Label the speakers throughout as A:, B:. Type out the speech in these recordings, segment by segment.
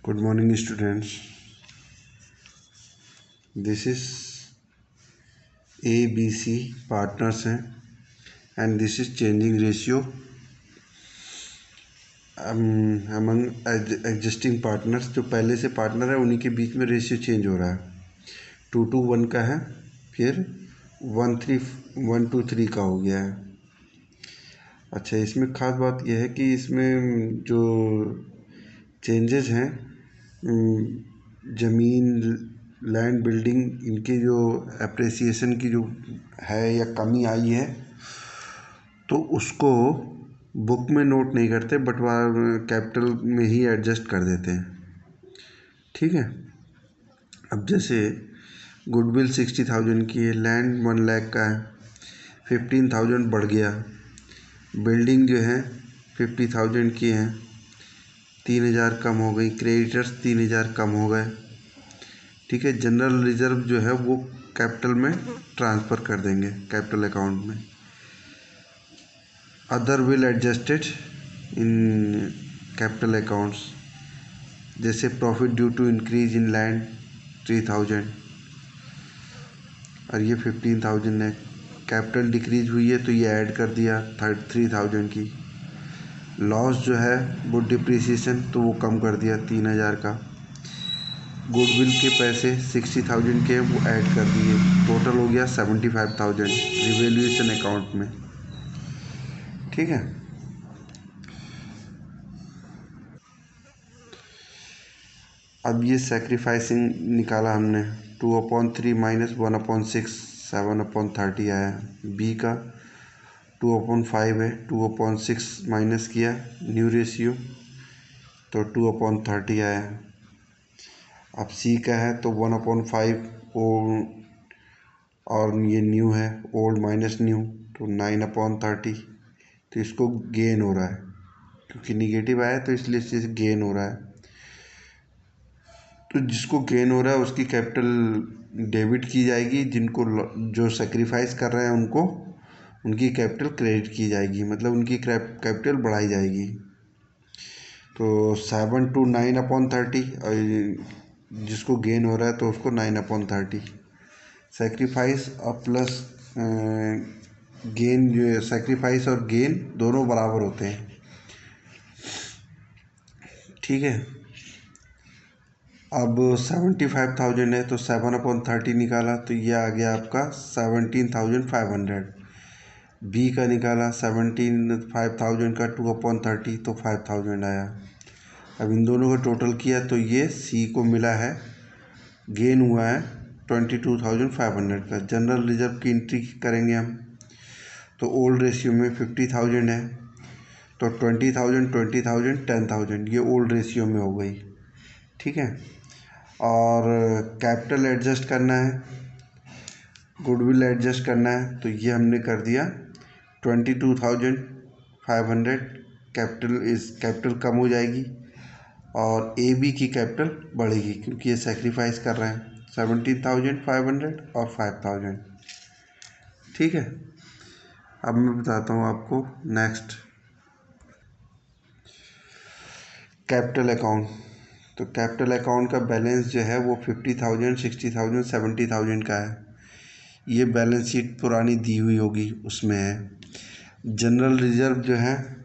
A: Good morning, students. This is ABC partners हैं and this is changing ratio among existing partners. जो पहले से partner है उन्हीं के बीच में रेशियो चेंज हो रहा है. 2:1 का है, फिर 1:3 का हो गया है. अच्छा, इसमें ख़ास बात यह है कि इसमें जो चेंजेस हैं ज़मीन, लैंड, बिल्डिंग, इनके जो एप्रिसिएशन की जो है या कमी आई है तो उसको बुक में नोट नहीं करते बट वह कैपिटल में ही एडजस्ट कर देते हैं. ठीक है. अब जैसे गुडविल 60,000 की है, लैंड 1 लाख का है, 15,000 बढ़ गया. बिल्डिंग जो है 50,000 की है, 3,000 कम हो गई. क्रेडिटर्स 3,000 कम हो गए. ठीक है. जनरल रिजर्व जो है वो कैपिटल में ट्रांसफ़र कर देंगे कैपिटल अकाउंट में. Other will adjusted in capital accounts, जैसे profit due to increase in land 3,000 और ये 15,000 है. कैपिटल डिक्रीज हुई है तो ये ऐड कर दिया 3,000 की. लॉस जो है वो डिप्रिसिएशन तो वो कम कर दिया 3,000 का. गुडविल के पैसे 60,000 के वो ऐड कर दिए. टोटल हो गया 75,000 रिवैल्यूएशन अकाउंट में. ठीक है. अब ये सेक्रीफाइसिंग निकाला हमने. 2/3 - 1/6 7/30 आया. बी का 2/5 है, 2/6 माइनस किया न्यू रेशियो तो 2/30 आया. अब सी का है तो 1/5 ओल्ड और ये न्यू है, ओल्ड माइनस न्यू तो 9/30. तो इसको गेन हो रहा है क्योंकि निगेटिव आया तो इसलिए इससे गेन हो रहा है. तो जिसको गेन हो रहा है उसकी कैपिटल डेबिट की जाएगी, जिनको जो सेक्रीफाइस कर रहे हैं उनको उनकी कैपिटल क्रेडिट की जाएगी, मतलब उनकी कैपिटल बढ़ाई जाएगी. तो 7 to 9/30 और जिसको गेन हो रहा है तो उसको 9/30. सेक्रीफाइस और प्लस गेन, जो सेक्रीफाइस और गेन दोनों बराबर होते हैं. ठीक है. अब 75,000 है तो 7/30 निकाला तो ये आ गया आपका 17,500. बी का निकाला 5,000 का 2/30 तो 5,000 आया. अब इन दोनों का टोटल किया तो ये सी को मिला है, गेन हुआ है 22,500 का. जनरल रिजर्व की एंट्री करेंगे हम तो ओल्ड रेशियो में 50,000 है तो 20,000 20,000 10,000 ये ओल्ड रेशियो में हो गई. ठीक है. और कैपिटल एडजस्ट करना है, गुडविल एडजस्ट करना है तो ये हमने कर दिया 22,500. कैपिटल कम हो जाएगी और ए बी की कैपिटल बढ़ेगी क्योंकि ये सेक्रीफाइस कर रहे हैं. 17,500 और 5,000. ठीक है. अब मैं बताता हूँ आपको नेक्स्ट कैपिटल अकाउंट. तो कैपिटल अकाउंट का बैलेंस जो है वो 50,000 60,000 70,000 का है. ये बैलेंस शीट पुरानी दी हुई होगी उसमें है. जनरल रिजर्व जो है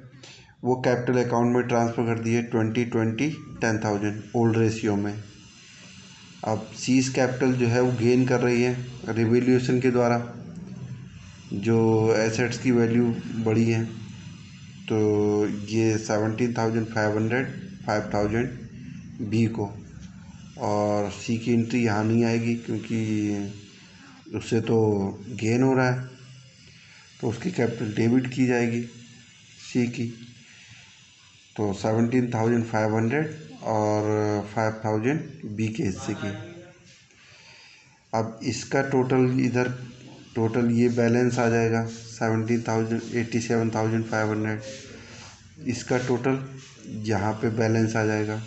A: वो कैपिटल अकाउंट में ट्रांसफ़र कर दिए 20 10,000 ओल्ड रेशियो में. अब सीज कैपिटल जो है वो गेन कर रही है रिवैल्यूएशन के द्वारा, जो एसेट्स की वैल्यू बढ़ी है. तो ये 17,500 5,000 बी को, और सी की एंट्री यहाँ नहीं आएगी क्योंकि उससे तो गेन हो रहा है तो उसकी कैपिटल डेबिट की जाएगी सी की. तो 17,500 और 5,000 बी के हिस्से की. अब इसका टोटल इधर टोटल ये बैलेंस आ जाएगा 87,500. इसका टोटल यहाँ पे बैलेंस आ जाएगा.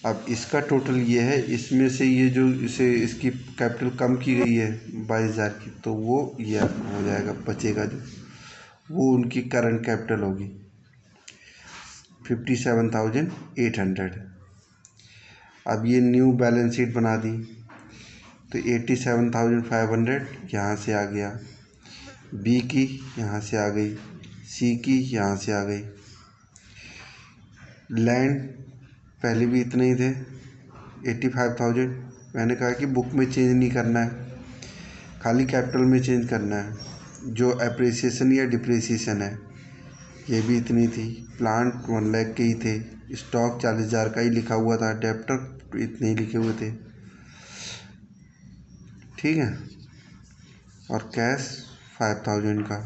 A: अब इसका टोटल ये है, इसमें से ये जो इसकी कैपिटल कम की गई है 22,000 की तो वो ये हो जाएगा, बचेगा जो वो उनकी करंट कैपिटल होगी 57,800. अब ये न्यू बैलेंस शीट बना दी, तो 87,500 यहाँ से आ गया, बी की यहाँ से आ गई, सी की यहाँ से आ गई। लैंड पहले भी इतने ही थे 85,000। मैंने कहा कि बुक में चेंज नहीं करना है, खाली कैपिटल में चेंज करना है। जो एप्रिसिएशन या डिप्रिसिएशन है ये भी इतनी थी। प्लांट 1 लाख के ही थे, स्टॉक 40,000 का ही लिखा हुआ था, डेप्टर इतने ही लिखे हुए थे, ठीक है। और कैश 5,000 का।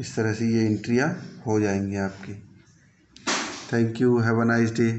A: इस तरह से ये एंट्रियाँ हो जाएंगी आपकी। Thank you, have a nice day.